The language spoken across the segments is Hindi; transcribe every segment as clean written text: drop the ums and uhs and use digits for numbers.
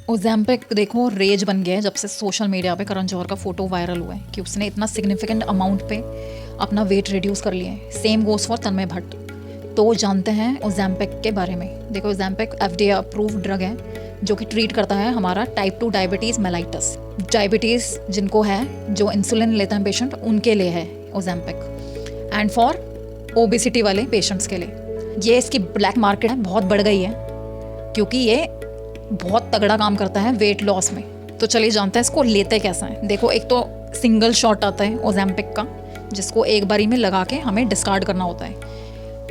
ओज़ेम्पिक देखो रेज बन गया है जब से सोशल मीडिया पे करण जौहर का फ़ोटो वायरल हुआ है कि उसने इतना सिग्निफिकेंट अमाउंट पे अपना वेट रिड्यूस कर लिया है। सेम गोज़ फॉर तन्मय भट्ट। तो जानते हैं ओज़ेम्पिक के बारे में। देखो ओज़ेम्पिक FDA अप्रूव्ड ड्रग है जो कि ट्रीट करता है हमारा टाइप 2 डायबिटीज़ मेलाइटस। डायबिटीज़ जिनको है, जो इंसुलिन लेते हैं पेशेंट, उनके लिए है ओज़ेम्पिक। एंड फॉर ओबेसिटी वाले पेशेंट्स के लिए ये इसकी ब्लैक मार्केट है बहुत बढ़ गई है क्योंकि ये बहुत तगड़ा काम करता है वेट लॉस में। तो चलिए जानते हैं इसको लेते कैसा है। देखो एक तो सिंगल शॉट आता है ओज़ेम्पिक का जिसको एक बारी में लगा के हमें डिस्कार्ड करना होता है,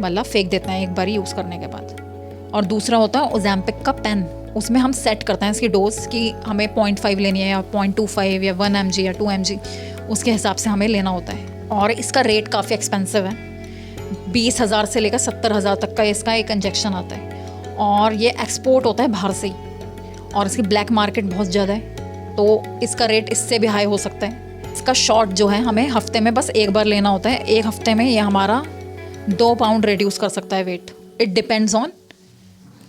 मतलब फेंक देते हैं एक बारी यूज़ करने के बाद। और दूसरा होता है ओज़ेम्पिक का पेन, उसमें हम सेट करते हैं इसकी डोज कि हमें 0.5 लेनी है या 0.25 या 1 mg या 2 mg, उसके हिसाब से हमें लेना होता है। और इसका रेट काफ़ी एक्सपेंसिव है, 20,000 से लेकर 70,000 तक का इसका एक इंजेक्शन आता है और ये एक्सपोर्ट होता है बाहर से ही और इसकी ब्लैक मार्केट बहुत ज़्यादा है तो इसका रेट इससे भी हाई हो सकता है। इसका शॉट जो है हमें हफ्ते में बस एक बार लेना होता है। एक हफ्ते में ये हमारा 2 पाउंड रिड्यूस कर सकता है वेट। इट डिपेंड्स ऑन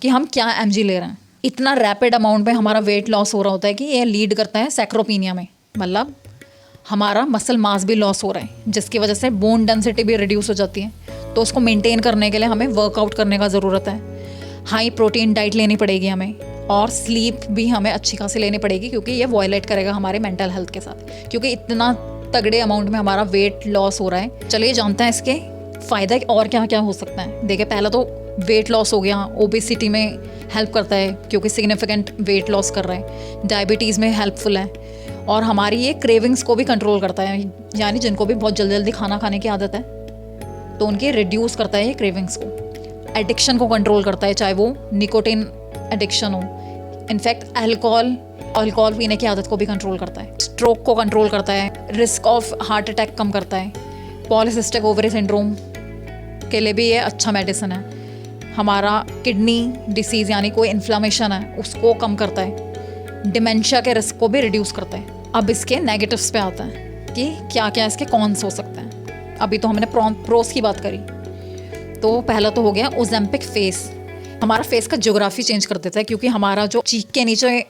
कि हम क्या mg ले रहे हैं। इतना रैपिड अमाउंट में हमारा वेट लॉस हो रहा होता है कि ये लीड करता है सैक्रोपीनिया में, मतलब हमारा मसल मास भी लॉस हो रहा है जिसकी वजह से बोन डेंसिटी भी रिड्यूस हो जाती है। तो उसको मेंटेन करने के लिए हमें वर्कआउट करने का ज़रूरत है, हाई प्रोटीन डाइट लेनी पड़ेगी हमें और स्लीप भी हमें अच्छी खासी लेनी पड़ेगी क्योंकि ये वायलेट करेगा हमारे मेंटल हेल्थ के साथ, क्योंकि इतना तगड़े अमाउंट में हमारा वेट लॉस हो रहा है। चलिए जानते हैं इसके फ़ायदे और क्या क्या हो सकता है। देखिए पहला तो वेट लॉस हो गया, ओबेसिटी में हेल्प करता है क्योंकि सिग्निफिकेंट वेट लॉस कर रहा है, डायबिटीज़ में हेल्पफुल है और हमारी ये क्रेविंग्स को भी कंट्रोल करता है, यानी जिनको भी बहुत जल्दी जल्दी खाना खाने की आदत है तो उनकी रिड्यूस करता है ये क्रेविंग्स को। एडिक्शन को कंट्रोल करता है, चाहे वो निकोटिन एडिक्शन हो, इनफैक्ट अल्कोहल पीने की आदत को भी कंट्रोल करता है। स्ट्रोक को कंट्रोल करता है, रिस्क ऑफ हार्ट अटैक कम करता है, पॉलीसिस्टिक ओवरी सिंड्रोम के लिए भी ये अच्छा मेडिसिन है। हमारा किडनी डिसीज़ यानी कोई इन्फ्लामेशन है उसको कम करता है, डिमेंशिया के रिस्क को भी रिड्यूस करता है। अब इसके नेगेटिव्स पे आता है कि क्या क्या इसके कॉन्स हो सकते हैं। अभी तो हमने प्रोस की बात करी, तो पहला तो हो गया ओज़ेम्पिक फेस। हमारा फेस का ज्योग्राफी चेंज कर देता है क्योंकि हमारा जो चीक के नीचे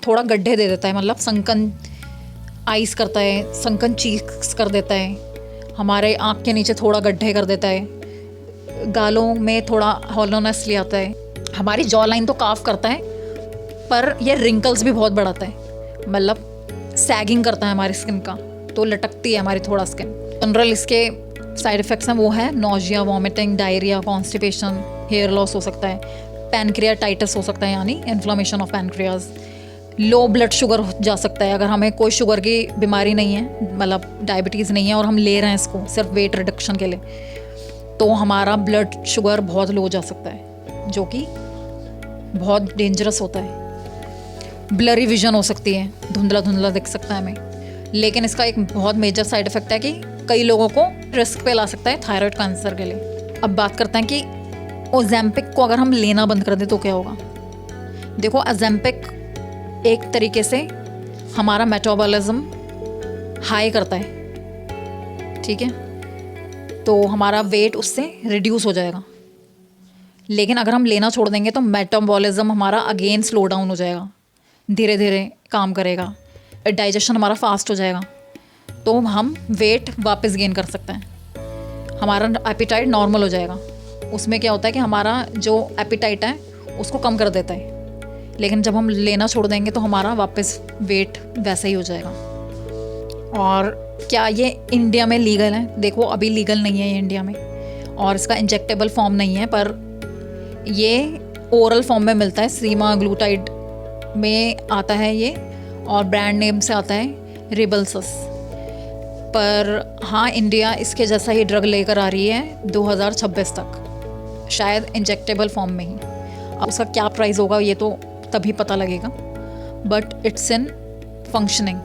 थोड़ा गड्ढे दे देता है, मतलब संकन आइस करता है, संकन चीक्स कर देता है, हमारे आँख के नीचे थोड़ा गड्ढे कर देता है, गालों में थोड़ा हॉलोनेस ले आता है, हमारी जॉ लाइन तो काफ करता है पर ये रिंकल्स भी बहुत बढ़ाता है, मतलब सैगिंग करता है हमारी स्किन का, तो लटकती है हमारी थोड़ा स्किन। जनरल इसके साइड इफ़ेक्ट्स हैं वो है nausea, vomiting, diarrhoea, constipation, hair loss हो सकता है, पैनक्रियाटाइटिस हो सकता है यानी inflammation of pancreas, low blood sugar जा सकता है अगर हमें कोई शुगर की बीमारी नहीं है, मतलब डायबिटीज़ नहीं है और हम ले रहे हैं इसको सिर्फ वेट रिडक्शन के लिए, तो हमारा ब्लड शुगर बहुत लो जा सकता है जो कि बहुत डेंजरस होता है। ब्लरी विजन हो सकती है, धुंधला धुंधला दिख सकता है हमें। लेकिन इसका एक बहुत मेजर साइड इफ़ेक्ट है कि कई लोगों को रिस्क पे ला सकता है थायराइड कैंसर के लिए। अब बात करते हैं कि ओज़ेम्पिक को अगर हम लेना बंद कर दें तो क्या होगा। देखो ओज़ेम्पिक एक तरीके से हमारा मेटाबॉलिज्म हाई करता है, ठीक है, तो हमारा वेट उससे रिड्यूस हो जाएगा। लेकिन अगर हम लेना छोड़ देंगे तो मेटाबॉलिज्म हमारा अगेन स्लो डाउन हो जाएगा, धीरे धीरे काम करेगा, डाइजेशन हमारा फास्ट हो जाएगा, तो हम वेट वापस गेन कर सकते हैं, हमारा एपिटाइट नॉर्मल हो जाएगा। उसमें क्या होता है कि हमारा जो एपिटाइट है उसको कम कर देता है, लेकिन जब हम लेना छोड़ देंगे तो हमारा वापस वेट वैसा ही हो जाएगा। और क्या ये इंडिया में लीगल है? देखो अभी लीगल नहीं है ये इंडिया में और इसका इंजेक्टेबल फॉर्म नहीं है, पर ये ओरल फॉर्म में मिलता है, सीमाग्लूटाइड में आता है ये और ब्रांड नेम से आता है रिबल्सस। पर हाँ, इंडिया इसके जैसा ही ड्रग लेकर आ रही है 2026 तक, शायद इंजेक्टेबल फॉर्म में ही। अब उसका क्या प्राइस होगा ये तो तभी पता लगेगा, बट इट्स इन फंक्शनिंग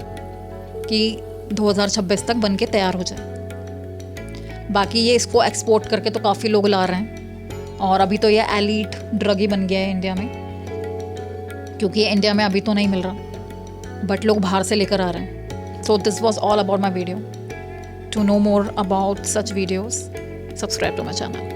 कि 2026 तक बन के तैयार हो जाए। बाकी ये इसको एक्सपोर्ट करके तो काफ़ी लोग ला रहे हैं और अभी तो ये एलीट ड्रग ही बन गया है इंडिया में, क्योंकि ये इंडिया में अभी तो नहीं मिल रहा बट लोग बाहर से लेकर आ रहे हैं। So this was all about my video. To know more about such videos, subscribe to my channel.